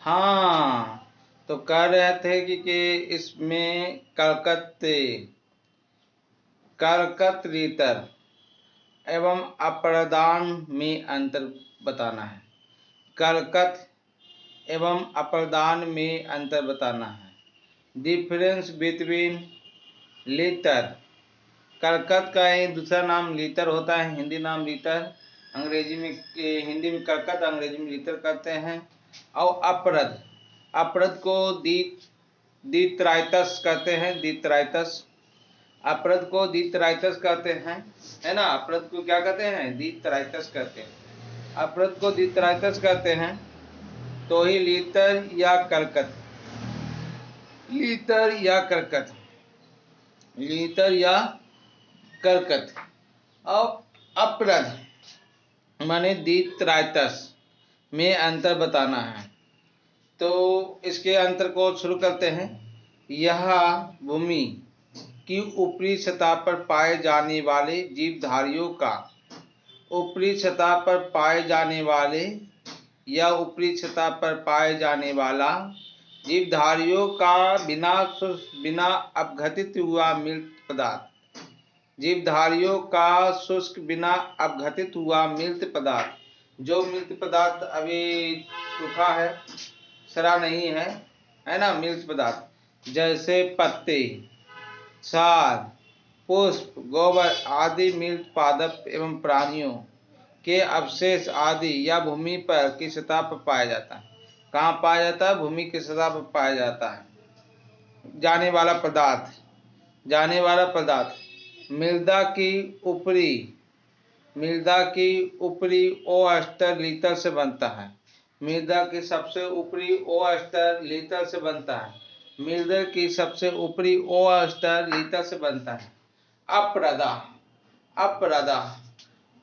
हाँ, तो कह रहे थे कि इसमें करकत रीतर एवं अप्रदान में अंतर बताना है। करकत एवं अप्रदान में अंतर बताना है। डिफरेंस बिटवीन लीतर, करकत का एक दूसरा नाम लीतर होता है, हिंदी नाम लीतर, अंग्रेजी में हिंदी में करकत, अंग्रेजी में लीतर कहते हैं। और अपरद, अपरद को दीत्राइतस कहते हैं, दीत्राइतस, अपरद को दीत्राइतस कहते हैं, है ना। अपरद को क्या कहते हैं? दीत्राइतस कहते हैं। अपरद को दीत्राइतस कहते हैं। तो ही लीतर या करकत, लीतर या करकत, लीतर या करकत। और अपरद माने दीत्राइतस में अंतर बताना है। तो इसके अंतर को शुरू करते हैं। यह भूमि की ऊपरी सतह पर पाए जाने वाले जीवधारियों का, ऊपरी सतह पर पाए जाने वाले या ऊपरी सतह पर पाए जाने वाला जीवधारियों का बिना अपघटित हुआ मृत पदार्थ, जीवधारियों का शुष्क बिना अपघटित हुआ मृत पदार्थ, जो मृत पदार्थ अभी सूखा है, सड़ा नहीं है, है ना, मृत पदार्थ जैसे पत्ते, सार, पुष्प, गोबर आदि मृत पादप एवं प्राणियों के अवशेष आदि या भूमि पर की सतह पर पाया जाता है। कहाँ पाया जाता है? भूमि की सतह पर पाया जाता है। जाने वाला पदार्थ, जाने वाला पदार्थ मृदा की ऊपरी, मृदा की ऊपरी ओ स्तर लीतर से बनता है। मृदा की सबसे ऊपरी ओ स्तर लीतर से बनता है। मृदा की सबसे ऊपरी ओ स्तर लीतर से बनता है। अप्रदा, अप्रदा,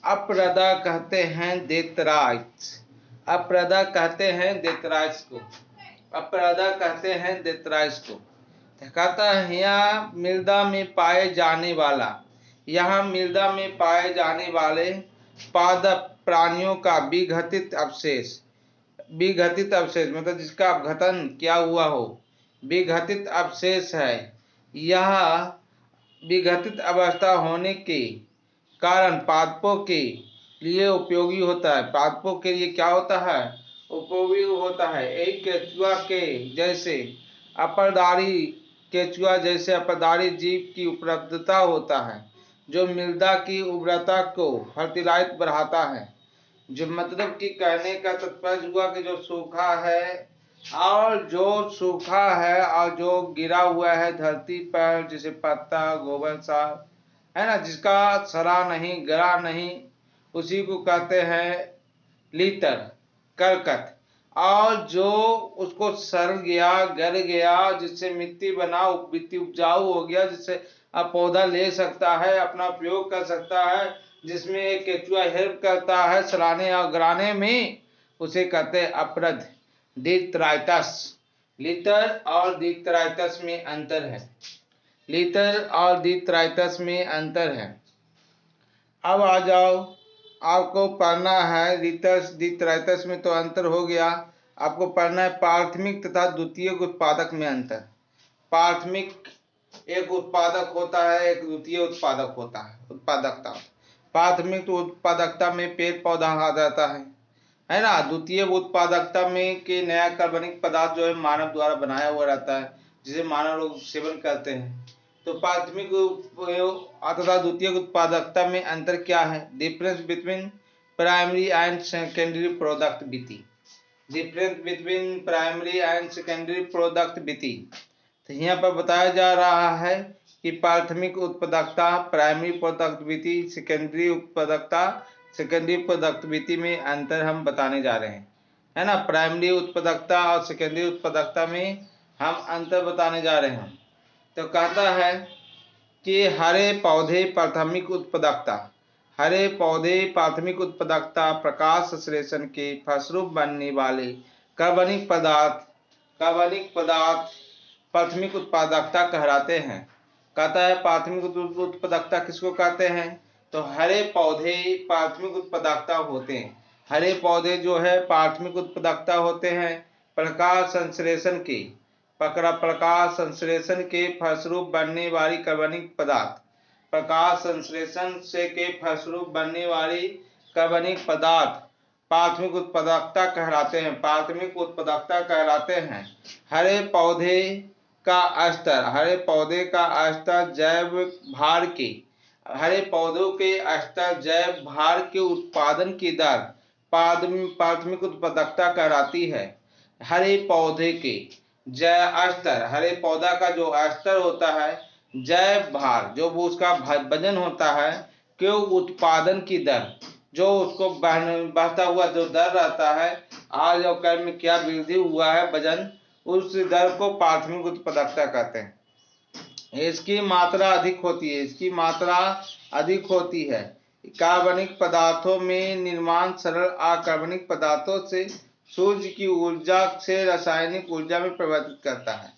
अप्रदा कहते हैं देतराइट्स, अप्रदा कहते हैं देतराइट्स को, अप्रदा कहते हैं देतराइट्स को। कहता है यहाँ मृदा में पाए जाने वाला, यहाँ मृदा में पाए जाने वाले पादप प्राणियों का विघटित अवशेष, विघटित अवशेष मतलब जिसका अपघटन क्या हुआ हो, विघटित अवशेष है। यह विघटित अवस्था होने के कारण पादपों के लिए उपयोगी होता है। पादपों के लिए क्या होता है? उपयोगी होता है। एक केचुआ के जैसे अपरदारी, केचुआ जैसे अपरदारी जीव की उपलब्धता होता है, जो मृदा की उर्वरता को फर्टिलाइज बढ़ाता है। जो मतलब कि कहने का तात्पर्य हुआ कि जो सूखा है और जो सूखा है और जो गिरा हुआ है धरती पर, जैसे पत्ता, गोबर, सार, है ना, जिसका सड़ा नहीं, गला नहीं, उसी को कहते हैं लीतर, करकत। और जो उसको सड़ गया, गल गया, जिससे मिट्टी बना, मिट्टी उपजाऊ हो गया, जिससे अब पौधा ले सकता है, अपना उपयोग कर सकता है, जिसमें एक केचुआ हेल्प करता है सड़ाने और गलाने में, उसे कहते हैं अपरद, डिट्राइटस। लीटर और डिट्राइटस में अंतर है, लीटर और डिट्राइटस में अंतर है। अब आ जाओ, आपको पढ़ना है लीटर डिट्राइटस में तो अंतर हो गया। आपको पढ़ना है प्राथमिक तथा द्वितीयक उत्पादक में अंतर। प्राथमिक एक उत्पादक होता है, एक द्वितीय उत्पादक होता है, उत्पादकता। प्राथमिक उत्पादकता में पेड़ पौधा आ जाता है ना। द्वितीय उत्पादकता में के नया कार्बनिक पदार्थ जो है मानव द्वारा बनाया हुआ रहता है, जिसे मानव लोग सेवन करते हैं। तो प्राथमिक तथा द्वितीय उत्पादकता में अंतर क्या है? Difference between primary and secondary product BT, difference between primary and secondary product BT. तो यहाँ पर बताया जा रहा है कि प्राथमिक उत्पादकता प्राइमरी प्रोडक्टिविटी, सेकेंडरी उत्पादकता सेकेंडरी प्रोडक्टिविटी में अंतर हम बताने जा रहे हैं, है ना। प्राइमरी उत्पादकता और सेकेंडरी उत्पादकता में हम अंतर बताने जा रहे हैं। तो कहता है कि हरे पौधे प्राथमिक उत्पादकता, हरे पौधे प्राथमिक उत्पादकता प्रकाश संश्लेषण के फलस्वरूप बनने वाले कार्बनिक पदार्थ, कार्बनिक पदार्थ प्राथमिक उत्पादकता कहलाते हैं। कहता है प्राथमिक उत्पादकता किसको कहते हैं? तो हरे पौधे प्राथमिक उत्पादकता होते हैं। हरे पौधे जो है प्राथमिक उत्पादकता होते हैं। प्रकाश संश्लेषण के फलस्वरूप बनने वाली कार्बनिक पदार्थ, प्रकाश संश्लेषण से के फलस्वरूप बनने वाली कार्बनिक पदार्थ प्राथमिक उत्पादकता कहलाते हैं। प्राथमिक उत्पादकता कहलाते हैं। हरे पौधे का स्तर जैव भार के हरे पौधों के स्तर जैव भार के उत्पादन की दर प्राथमिक उत्पादकता कहलाती है। हरे पौधे के जैव स्तर, हरे पौधा का जो स्तर होता है, जैव भार जो उसका वजन होता है, के उत्पादन की दर, जो उसको बढ़ता हुआ जो दर रहता है, आज और कल में क्या वृद्धि हुआ है वजन, उस दर को प्राथमिक उत्पादकता कहते हैं। इसकी मात्रा अधिक होती है। कार्बनिक पदार्थों में निर्माण सरल अकार्बनिक पदार्थों से सूर्य की ऊर्जा से रासायनिक ऊर्जा में परिवर्तित करता है।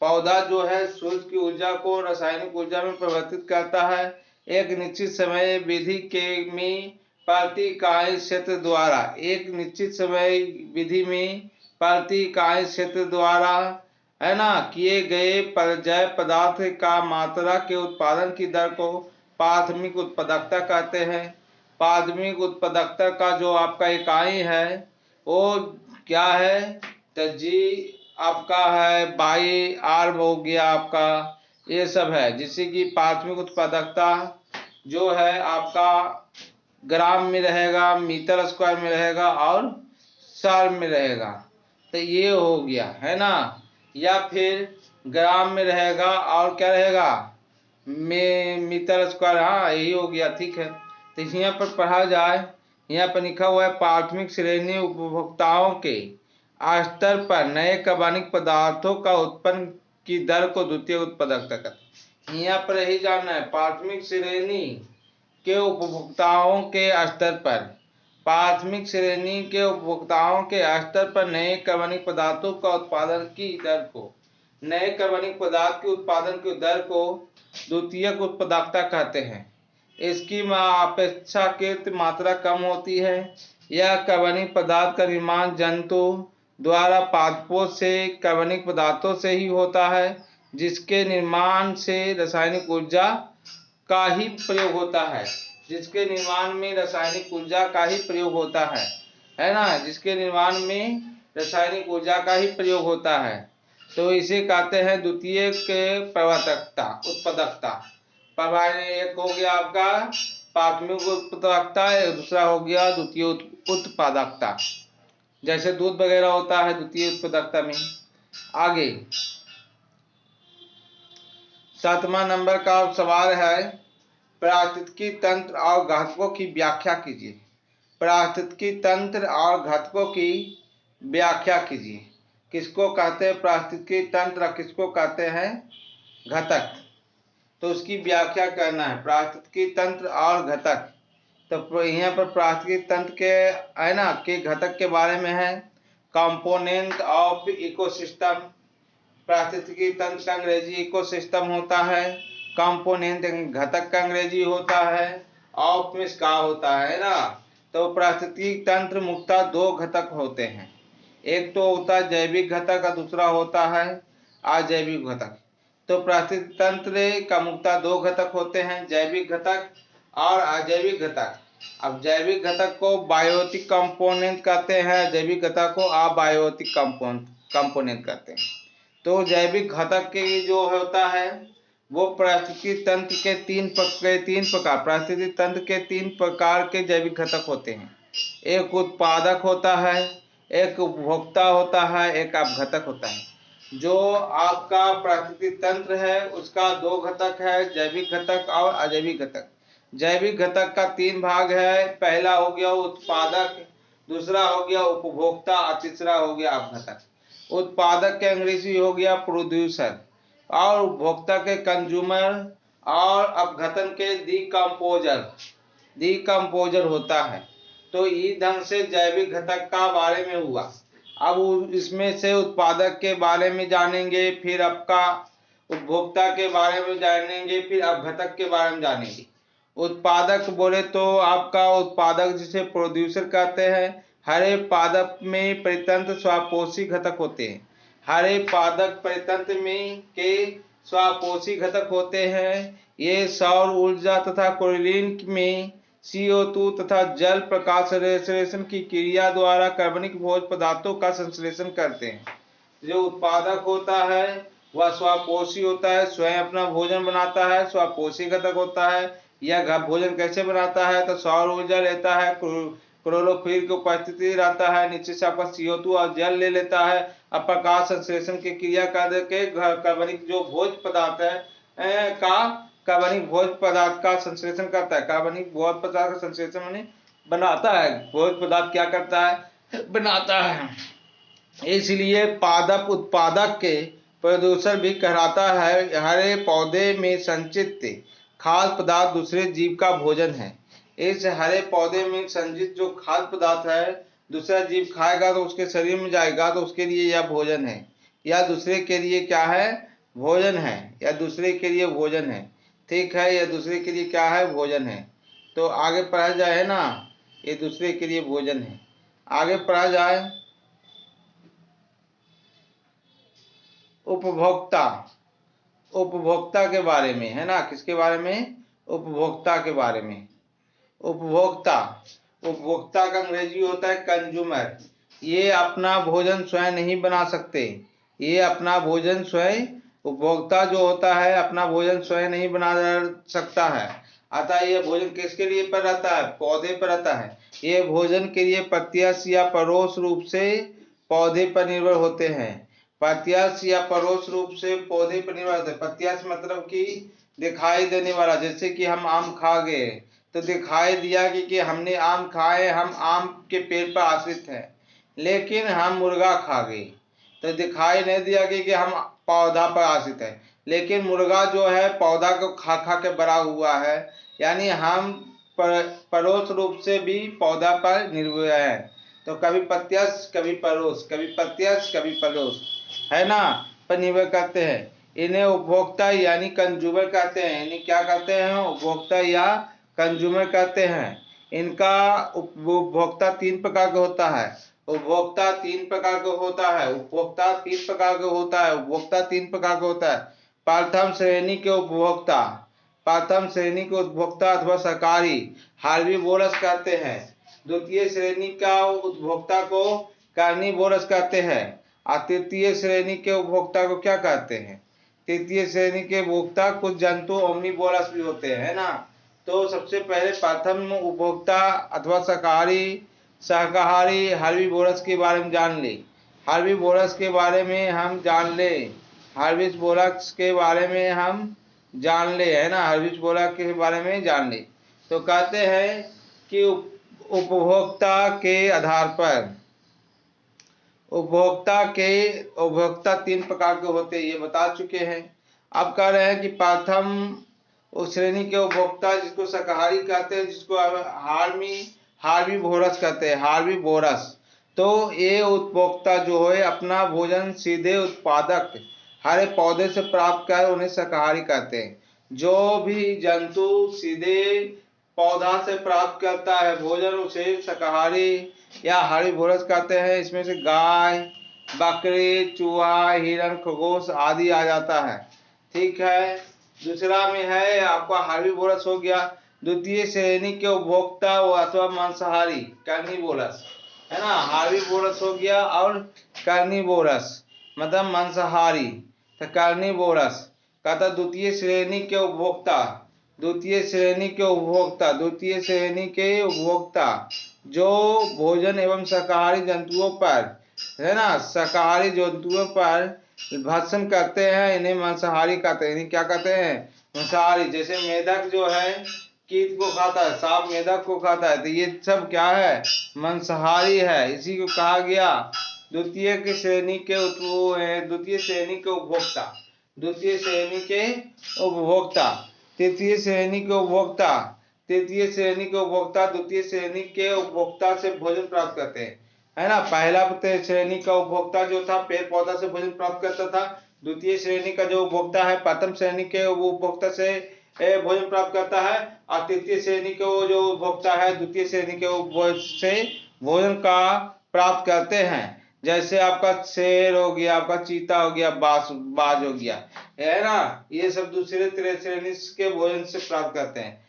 पौधा जो है सूर्य की ऊर्जा को रासायनिक ऊर्जा में परिवर्तित करता है। एक निश्चित समय विधि के में प्रति इकाई क्षेत्र द्वारा है ना किए गए जैव पदार्थ का मात्रा के उत्पादन की दर को प्राथमिक उत्पादकता कहते हैं। प्राथमिक उत्पादकता का जो आपका इकाई है वो क्या है, तो जी आपका है बाई आर हो गया आपका, ये सब है। जिससे कि प्राथमिक उत्पादकता जो है आपका ग्राम में रहेगा, मीटर स्क्वायर में रहेगा और साल में रहेगा। तो ये हो गया है ना, या फिर ग्राम में रहेगा और क्या रहेगा मीटर स्क्वायर, हाँ यही हो गया, ठीक है। तो यहाँ पर पढ़ा जाए, यहाँ पर लिखा हुआ है प्राथमिक श्रेणी उपभोक्ताओं के स्तर पर नए कार्बनिक पदार्थों का उत्पन्न की दर को द्वितीय उत्पादकता कहते हैं। यहाँ पर यही जानना है, प्राथमिक श्रेणी के उपभोक्ताओं के स्तर पर, प्राथमिक श्रेणी के उपभोक्ताओं के स्तर पर नए कार्बनिक पदार्थों का उत्पादन की दर को, नए कार्बनिक पदार्थ के उत्पादन की दर को द्वितीयक उत्पादकता कहते हैं। इसकी अपेक्षाकृत मात्रा कम होती है। यह कार्बनिक पदार्थ का निर्माण जंतु द्वारा पादपों से कार्बनिक पदार्थों से ही होता है, जिसके निर्माण से रासायनिक ऊर्जा का ही प्रयोग होता है। जिसके निर्माण में रासायनिक ऊर्जा का ही प्रयोग होता है ना, जिसके निर्माण में रासायनिक ऊर्जा का ही प्रयोग होता है। तो इसे कहते हैं द्वितीय के उत्पादकता। एक हो गया आपका प्राथमिक उत्पादकता, दूसरा हो गया द्वितीय उत्पादकता। जैसे दूध वगैरह होता है द्वितीय उत्पादकता में। आगे 7वां नंबर का सवाल है, पारिस्थितिकी तंत्र और घटकों की व्याख्या कीजिए। पारिस्थितिकी तंत्र और घटकों की व्याख्या कीजिए। किसको कहते हैं पारिस्थितिकी तंत्र, किसको कहते हैं घटक, तो उसकी व्याख्या करना है। पारिस्थितिकी तंत्र और घटक, तो यहाँ पर पारिस्थितिकी तंत्र के है ना के घटक के बारे में है। कंपोनेंट ऑफ इकोसिस्टम, पारिस्थितिकी तंत्र का अंग्रेजी इकोसिस्टम होता है। कंपोनेंट घटक का अंग्रेजी होता है। ऑफ में का होता है ना। तो पारिस्थितिकी तंत्र मुख्यतः दो घटक होते हैं, एक तो होता है जैविक घटक और दूसरा होता है अजैविक घटक। तो पारिस्थितिकी तंत्र का मुख्यतः दो घटक होते हैं, जैविक घटक और अजैविक घटक। अब जैविक घटक को बायोटिक कंपोनेंट कहते हैं, जैविक घटक को अबायोटिक कंपोनेंट कहते हैं। तो जैविक घटक के जो होता है वो पारिस्थितिकी तंत्र के तीन प्रकार, पारिस्थितिकी तंत्र के 3 प्रकार के जैविक घटक होते हैं। एक उत्पादक होता है, एक उपभोक्ता होता है, एक अपघटक होता है। जो आपका पारिस्थितिकी तंत्र है उसका 2 घटक है, जैविक घटक और अजैविक घटक। जैविक घटक का 3 भाग है, पहला हो गया उत्पादक, दूसरा हो गया उपभोक्ता और तीसरा हो गया अपघटक। उत्पादक के अंग्रेजी हो गया प्रोड्यूसर, और उपभोक्ता के कंज्यूमर, और अपघटन के डिकम्पोजर होता है। तो इस ढंग से जैविक घटक का बारे में हुआ। अब इसमें से उत्पादक के बारे में जानेंगे, फिर आपका उपभोक्ता के बारे में जानेंगे, फिर अपघटक के बारे में जानेंगे। उत्पादक बोले तो आपका उत्पादक जिसे प्रोड्यूसर कहते हैं, हरे पादप में परितंत्र स्वापोषी घटक होते हैं। हरे पादप परितंत्र में के स्वापोषी घटक होते हैं। ये सौर ऊर्जा तथा क्लोरीन में CO2 तथा जल प्रकाश संश्लेषण की क्रिया द्वारा कार्बनिक भोज्य पदार्थों का संश्लेषण करते हैं। जो उत्पादक होता है वह स्वापोषी होता है, स्वयं अपना भोजन बनाता है, स्वापोषी घटक होता है। यह भोजन कैसे बनाता है? तो सौर ऊर्जा लेता है, क्लोरोफिल की उपस्थिति रहता है, नीचे से आपका CO2 और जल ले लेता है, अब प्रकाश संश्लेषण की क्रिया करके कार्बनिक जो भोज्य पदार्थ है कार्बनिक भोज्य पदार्थ का संश्लेषण करता है। कार्बनिक भोज्य पदार्थ का संश्लेषण माने बनाता है। भोज्य पदार्थ क्या करता है? बनाता है। इसलिए पादप उत्पादक के प्रदूषण भी कहलाता है। हरे पौधे में संचित खाद्य पदार्थ दूसरे जीव का भोजन है। इस हरे पौधे में संचित जो खाद्य पदार्थ है दूसरा जीव खाएगा तो उसके शरीर में जाएगा, तो उसके लिए यह भोजन है, या दूसरे के लिए क्या है? भोजन है, या दूसरे के लिए भोजन है। ठीक है, यह दूसरे के लिए क्या है? भोजन है। तो आगे पढ़ा जाए ना, ये दूसरे के लिए भोजन है। आगे पढ़ा जाए उपभोक्ता। उपभोक्ता के बारे में है ना, किसके बारे में? उपभोक्ता के बारे में। उपभोक्ता, उपभोक्ता का अंग्रेजी होता है कंज्यूमर। ये अपना भोजन स्वयं नहीं बना सकते। ये अपना भोजन स्वयं, उपभोक्ता जो होता है अपना भोजन स्वयं नहीं बना सकता है। अतः ये भोजन किसके लिए पर रहता है? पौधे पर रहता है। ये भोजन के लिए प्रत्यक्ष या परोक्ष रूप से पौधे पर निर्भर होते हैं। प्रत्यक्ष या परोक्ष रूप से पौधे पर निर्भर होते हैं। प्रत्यक्ष मतलब कि दिखाई देने वाला, जैसे कि हम आम खा गए तो दिखाई दिया कि हमने आम खाए, हम आम के पेड़ पर आश्रित हैं। लेकिन हम मुर्गा खा गए तो दिखाई नहीं दिया कि हम पौधा पर आश्रित हैं। लेकिन मुर्गा जो है पौधा को खा खा के बड़ा हुआ है, यानी हम परोक्ष रूप से भी पौधा पर निर्भर है। तो कभी प्रत्यक्ष कभी परोक्ष, कभी प्रत्यक्ष कभी परोक्ष है ना, पर निर्भर करते हैं। इन्हें उपभोक्ता यानी कंज्यूमर कहते हैं। इन्हें क्या कहते हैं? उपभोक्ता या कंज्यूमर कहते हैं। इनका उपभोक्ता तीन प्रकार का होता है। उपभोक्ता तीन प्रकार का होता है। उपभोक्ता तीन प्रकार का होता है। उपभोक्ता तीन प्रकार का होता है। प्रथम श्रेणी के उपभोक्ता, प्रथम श्रेणी के उपभोक्ता अथवा शाकाहारी हार्बीवोरस कहते हैं। द्वितीय श्रेणी का उपभोक्ता को कार्निवोरस कहते हैं। और तृतीय श्रेणी के उपभोक्ता को क्या कहते हैं? तृतीय श्रेणी के उपभोक्ता कुछ जंतु ओमनीवोरस भी होते हैं ना। तो सबसे पहले प्रथम उपभोक्ता अथवा शाकाहारी हार्बीवोरस के बारे में जान ले। हार्बीवोरस के बारे में हम जान ले। हार्बीवोरस के बारे में हम जान ले, है ना, हार्बीवोरस के बारे में जान ले। तो कहते हैं कि उपभोक्ता के आधार पर उपभोक्ता तीन प्रकार के होते हैं, ये बता चुके हैं। अब कह रहे हैं कि प्रथम उस श्रेणी के उपभोक्ता जिसको शाकाहारी कहते हैं, जिसको हार्बीवोरस कहते हैं, हार्बीवोरस। तो ये उपभोक्ता जो है अपना भोजन सीधे उत्पादक हरे पौधे से प्राप्त कर उन्हें शाकाहारी कहते हैं। जो भी जंतु सीधे पौधा से प्राप्त करता है भोजन उसे शाकाहारी या हार्बीवोरस कहते हैं। इसमें से गाय, बकरी, चूहा, हिरण, खरगोश आदि आ जाता है। ठीक है, दूसरा में है आपका हार्बीवोरस हो गया। द्वितीय श्रेणी के उपभोक्ता अथवा मांसाहारी कार्निवोरस, है ना, हार्बीवोरस हो गया और कार्निवोरस मतलब मांसाहारी। तो कार्निवोरस कहता द्वितीय श्रेणी के उपभोक्ता, द्वितीय श्रेणी के उपभोक्ता, द्वितीय श्रेणी के उपभोक्ता जो भोजन एवं शाकाहारी जंतुओं पर, है ना, शाकाहारी जंतुओं पर भक्षण करते हैं, इन्हें मांसाहारी कहते हैं। इन्हें क्या कहते हैं? मांसाहारी। जैसे मेढक जो है कीट को खाता है, सांप मेढक को खाता है, तो ये सब क्या है? मांसाहारी है। इसी को कहा गया द्वितीय श्रेणी के द्वितीय श्रेणी के उपभोक्ता, द्वितीय श्रेणी के उपभोक्ता। तृतीय श्रेणी के उपभोक्ता, तृतीय श्रेणी के उपभोक्ता द्वितीय श्रेणी के उपभोक्ता से भोजन प्राप्त करते हैं, है ना। पहला श्रेणी का उपभोक्ता जो था पेड़ पौधा से भोजन प्राप्त करता था। द्वितीय श्रेणी का जो उपभोक्ता है प्रथम श्रेणी के उपभोक्ता से भोजन प्राप्त करता है। और तृतीय श्रेणी के जो उपभोक्ता है द्वितीय श्रेणी के उपभोक्ता से भोजन का प्राप्त करते हैं। जैसे आपका शेर हो गया, आपका चीता हो गया, बाज हो गया, है ना, ये सब दूसरे श्रेणी के भोजन से प्राप्त करते हैं।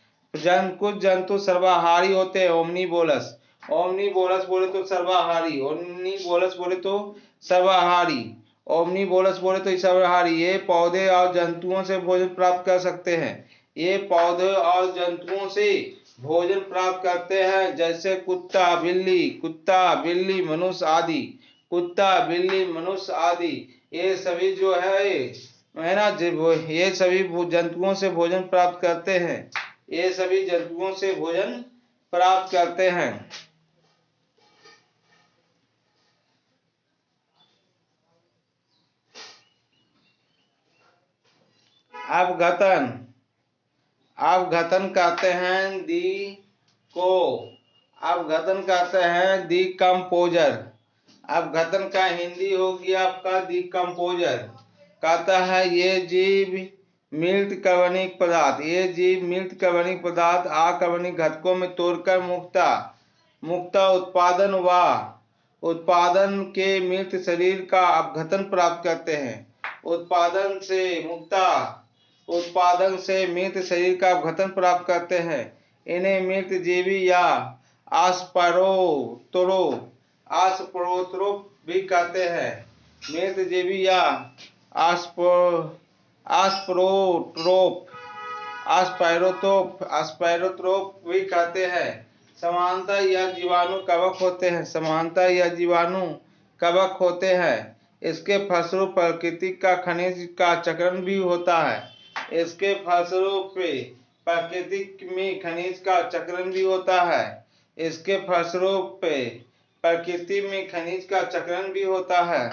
कुछ जंतु सर्वाहारी होते हैं। ओमनीबोलस, ओमनीबोलस बोले तो सर्वाहारी, ओमनीबोलस बोले तो सर्वाहारी, ओमनीबोलस बोले तो सर्वाहारी। ये पौधे और जंतुओं से भोजन प्राप्त कर सकते हैं। ये पौधे और जंतुओं से भोजन प्राप्त करते हैं, जैसे कुत्ता बिल्ली मनुष्य आदि, कुत्ता बिल्ली मनुष्य आदि, ये सभी जो है ना, ये सभी जंतुओं से भोजन प्राप्त करते हैं। ये सभी जंतुओं से भोजन प्राप्त करते हैं। अपघटन, अपघटन कहते हैं को अपघटन कहते हैं डिकम्पोजर। अपघटन का हिंदी हो गया आपका डिकम्पोजर। कहता है ये जीव मृत कार्बनिक पदार्थ, ये जीव मृत कार्बनिक पदार्थ अकार्बनिक घटकों में तोड़कर मुक्ता उत्पादन के मृत शरीर का अपघटन प्राप्त करते हैं। उत्पादन से मृत शरीर का अपघटन प्राप्त करते हैं। इन्हें मृत जीवी या आस्परोट्रोप भी कहते हैं। मृत जीवी या आस्पायरोट्रोप भी कहते हैं। समानता यह जीवाणु कवक होते हैं। इसके फलस्वरूप प्रकृति का खनिज का चक्रण भी होता है। इसके फलस्वरूप प्रकृति में खनिज का चक्रण भी होता है। इसके फलस्वरूप प्रकृति में खनिज का चक्रण भी होता है।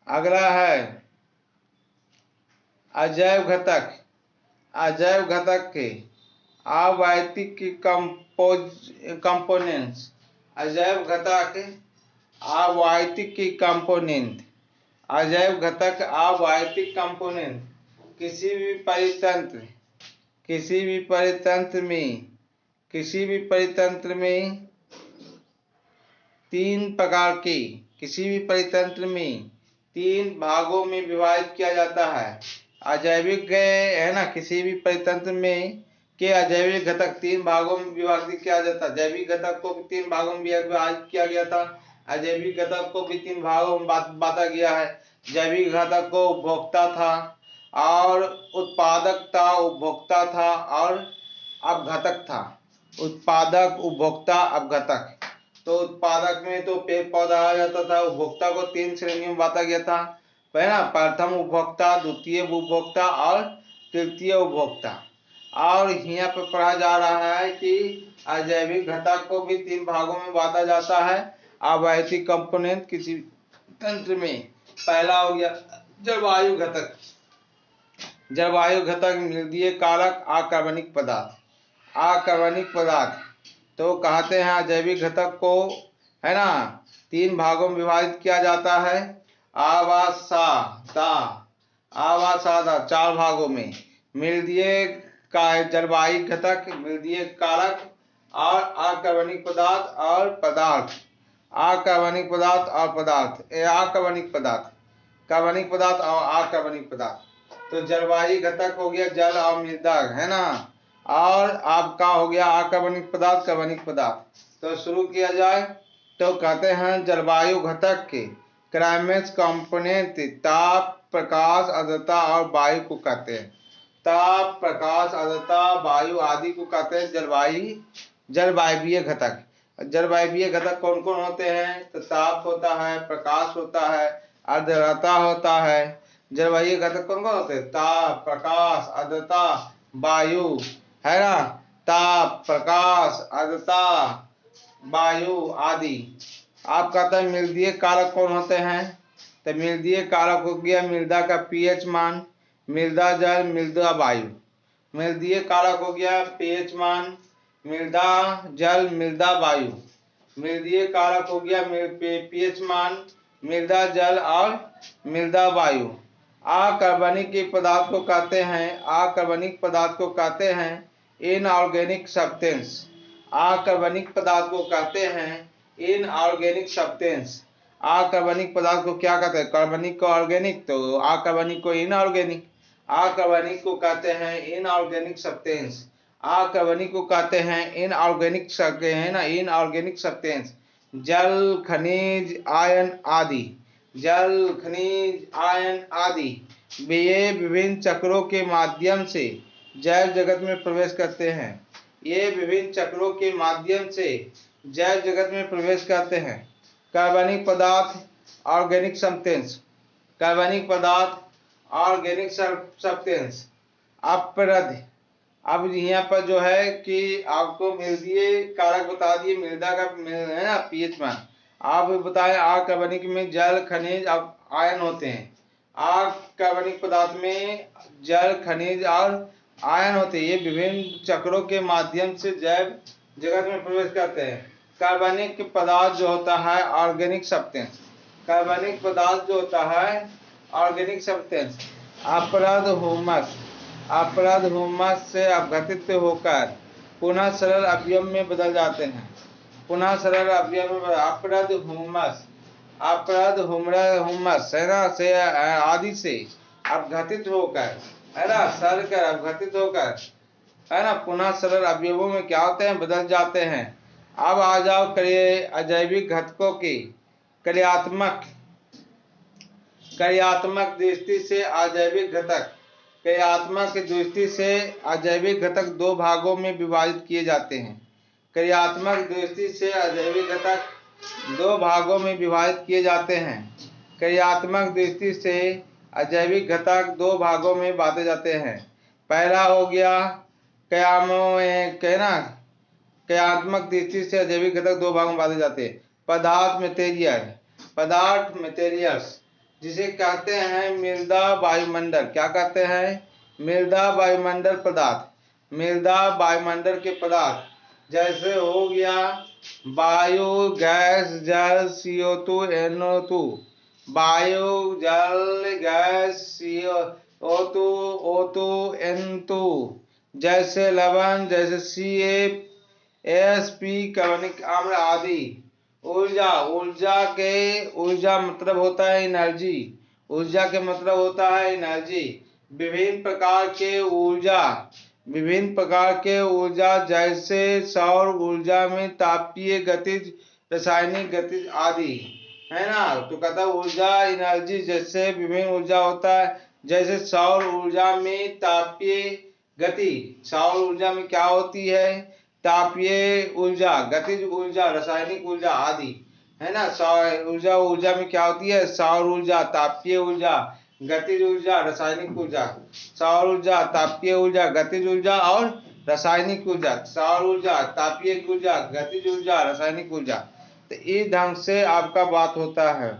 अगला है अजैव घटक। अजैव घटक के अवैयक्तिक कंपोनेंट्स। अजैव घटक अवैयक्तिक कंपोनेंट। अजैव घटक अवैयक्तिक कंपोनेंट किसी भी परितंत्र में तीन भागों में विभाजित किया जाता है। अजैविक है ना, किसी भी परितंत्र में के अजैविक घटक तीन भागों में विभाजित किया जाता है। जैविक घटक को 3 भागों में विभाजित किया गया था। अजैविक घटक को भी 3 भागों में बांटा गया है। जैविक घटक को उपभोक्ता था और उत्पादक था, उपभोक्ता था और अपघटक था। उत्पादक, उपभोक्ता, अपघटक। तो उत्पादक में तो पेड़ पौधा आ जाता था। उपभोक्ता को 3 श्रेणियों में बांटा गया था, है ना, प्रथम उपभोक्ता, द्वितीय उपभोक्ता और तृतीय उपभोक्ता। और यहाँ पर पढ़ा जा रहा है कि अजैविक घटक को भी 3 भागों में बांटा जाता है। अवैयक्तिक कंपोनेंट किसी तंत्र में पहला हो गया जलवायु घटक। जलवायु घटक निर्दीय कारक अकार्बनिक पदार्थ। तो कहते हैं अजैविक घटक को, है ना, 3 भागों में विभाजित किया जाता है। आवासादा 4 भागों में। निर्दीय का जलवायु घटक, निर्दीय कारक और अकार्बनिक पदार्थ और पदार्थ। अकार्बनिक पदार्थ और पदार्थ, कार्बनिक पदार्थ और अकार्बनिक पदार्थ। तो जलवायु घटक हो गया जल और मृदा, है ना, और आपका हो गया अकार्बनिक पदार्थ, कार्बनिक पदार्थ। तो शुरू किया जाए तो कहते हैं जलवायु घटक के क्लाइमेट कंपोनेंट ताप, प्रकाश, आर्द्रता और वायु को कहते हैं। ताप, प्रकाश, आर्द्रता, वायु आदि को कहते हैं जलवायवीय घटक। जलवायवीय घटक कौन कौन होते हैं? तो ताप होता है, प्रकाश होता है, आर्द्रता होता है। जलवायु घटक कौन कौन होते हैं? ताप, प्रकाश, आर्द्रता, वायु, है ना, ताप, प्रकाश, आर्द्रता, वायु आदि। आप कहते हैं मृदीय कारक कौन होते हैं? तो मृदीय कारक हो गया मृदा का पीएच मान, मृदा जल, मृदा वायु। मृदीय कारक हो गया पीएच मान, मृदा जल, मृदा वायु। मृदीय कारक हो गया पीएच मान, मृदा जल और मृदा वायु। अकार्बनिक पदार्थ को कहते हैं इनऑर्गेनिक सब्सटेंस। अकार्बनिक पदार्थ को कहते हैं इनऑर्गेनिक सब्सटेंस। अकार्बनिक पदार्थ को क्या कहते हैं? कार्बनिक को ऑर्गेनिक, तो अकार्बनिक को इनऑर्गेनिक। अकार्बनिक को कहते हैं इनऑर्गेनिक सब्सटेंस। अकार्बनिक को कहते हैं इनऑर्गेनिक है ना, इनऑर्गेनिक सब्सटेंस। जल, खनिज, आयन आदि। जल, खनिज, आयन आदि ये विभिन्न चक्रों के माध्यम से जैव जगत में प्रवेश करते हैं। ये विभिन्न चक्रों के माध्यम से जैव जगत में प्रवेश करते हैं। कार्बनिक पदार्थ ऑर्गेनिक सब्सटेंस। कार्बनिक पदार्थ ऑर्गेनिक सब्सटेंस। अपरद, अब यहाँ पर जो है कि आपको मृदीय कारक बता दिए, मृदा का है ना पीएच मान। आप बताएं अकार्बनिक में जल, खनिज, आयन होते हैं। अकार्बनिक पदार्थ में जल, खनिज और आयन होते हैं। ये विभिन्न चक्रों के माध्यम से जैव जगत में प्रवेश करते हैं। कार्बनिक पदार्थ जो होता है ऑर्गेनिक सब्सटेंस। कार्बनिक पदार्थ जो होता है ऑर्गेनिक सब्सटेंस। अपरद हुमस, अपरद हुमस से अपघटित होकर पुनः सरल अवयव में बदल जाते हैं। पुनः सरल अवयव में अपरद हुमस, अपरद हुमस है ना से आदि से अपघटित होकर है ना, सर कर अपघटित होकर है ना पुनः सरल अवयवों में क्या होते हैं? बदल जाते हैं। अब आ जाओ अजैविक घटकों की कार्यात्मक दृष्टि से अजैविक घटक। कार्यात्मक दृष्टि से अजैविक घटक दो भागों में विभाजित किए जाते हैं। कार्यात्मक दृष्टि से अजैविक घटक दो भागों में विभाजित किए जाते हैं। कार्यात्मक दृष्टि से अजैविक घटक दो भागों में बांटे जाते हैं। पहला हो गया कार्यात्मक दृष्टि से अजैविक घटक दो भागों में बांटे जाते हैं। पदार्थ मटेरियल, पदार्थ मटेरियल्स जिसे कहते हैं मृदा वायुमंडल। क्या कहते हैं? मृदा वायुमंडल पदार्थ। मृदा वायुमंडल के पदार्थ जैसे हो गया वायु, गैस, जल, CO2, NO2। वायु, जल, गैस, CO2, O2, N2। जैसे लवण, जैसे CaSP, कार्बनिक अम्ल आदि। ऊर्जा, ऊर्जा मतलब होता है एनर्जी। ऊर्जा के मतलब होता है एनर्जी। विभिन्न प्रकार के ऊर्जा जैसे सौर ऊर्जा में तापीय गतिज, रासायनिक गतिज आदि है ना। तो कहता ऊर्जा एनर्जी जैसे विभिन्न ऊर्जा होता है। जैसे सौर ऊर्जा में तापीय गति, सौर ऊर्जा में क्या होती है? तापीय ऊर्जा, गतिज ऊर्जा, रासायनिक ऊर्जा आदि है ना। सौर ऊर्जा में क्या होती है? सौर ऊर्जा, तापीय ऊर्जा, गतिज ऊर्जा, रासायनिक ऊर्जा। सौर ऊर्जा, तापीय ऊर्जा, गतिज ऊर्जा और रासायनिक ऊर्जा। सौर ऊर्जा, तापीय ऊर्जा, गतिज ऊर्जा, रासायनिक ऊर्जा। तो इस ढंग से आपका बात होता है।